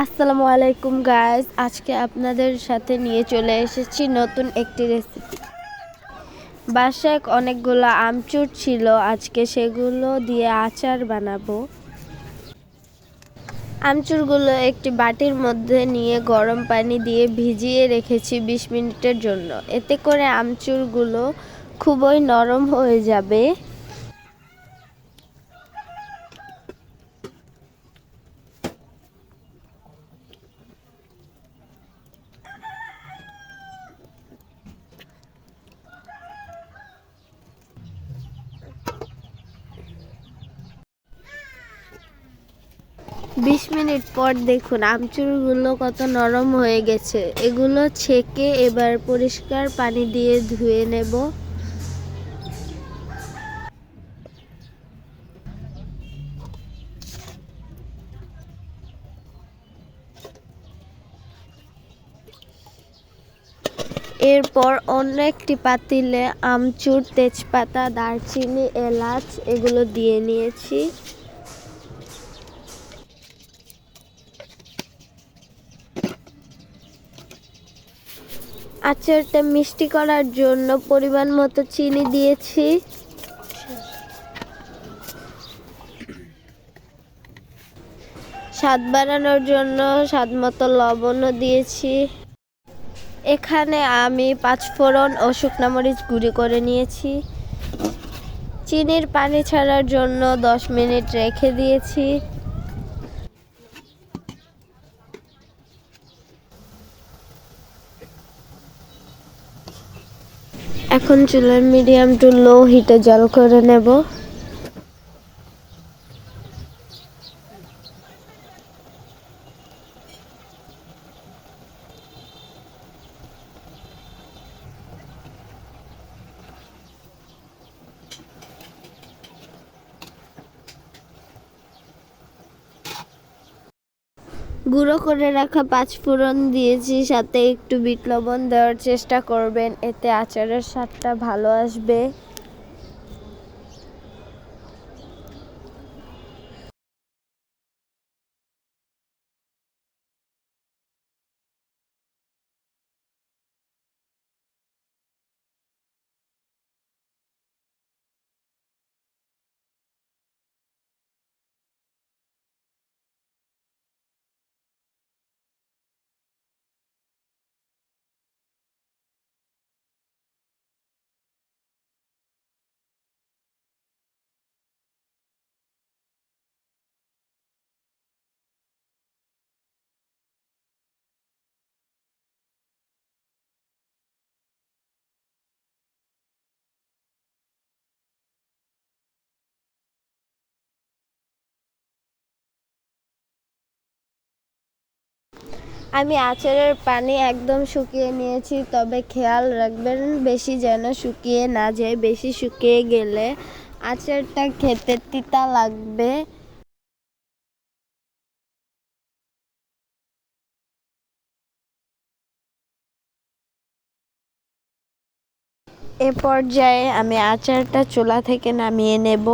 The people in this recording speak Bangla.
আসসালামু আলাইকুম গাইস, আজকে আপনাদের সাথে নিয়ে চলে এসেছি নতুন একটি রেসিপি। বাসায় অনেকগুলো আমচুর ছিল, আজকে সেগুলো দিয়ে আচার বানাবো। আমচুরগুলো একটি বাটির মধ্যে নিয়ে গরম পানি দিয়ে ভিজিয়ে রেখেছি 20 মিনিটের জন্য। এতে করে আমচুরগুলো খুবই নরম হয়ে যাবে। বিশ মিনিট পর দেখুন আমচুরগুলো কত নরম হয়ে গেছে। এগুলো ছেঁকে এবার পরিষ্কার পানি দিয়ে ধুয়ে নেব। এরপর অন্য একটি পাতিলে আমচুর, তেজপাতা, দারচিনি, এলাচ এগুলো দিয়ে নিয়েছি। আচারটা মিষ্টি করার জন্য পরিমাণ মতো চিনি দিয়েছি। স্বাদ বাড়ানোর জন্য স্বাদ মতো লবণও দিয়েছি। এখানে আমি 5 ফোড়ন ও শুকনা মরিচ গুঁড়ি করে নিয়েছি। চিনির পানি ছাড়ার জন্য 10 মিনিট রেখে দিয়েছি। এখন চুলার মিডিয়াম টু লো হিটে জাল করে নেব। গুঁড়ো করে রাখা 5 ফোড়ন দিয়েছি, সাথে একটু বিট লবণ দেওয়ার চেষ্টা করবেন, এতে আচারের স্বাদটা ভালো আসবে। আমি আচারের পানি একদম শুকিয়ে নিয়েছি, তবে খেয়াল রাখবেন বেশি যেন শুকিয়ে না যায়। বেশি শুকিয়ে গেলে আচারটা খেতে তিতা লাগবে। এ পর্যায়ে আমি আচারটা চুলা থেকে নামিয়ে নেব।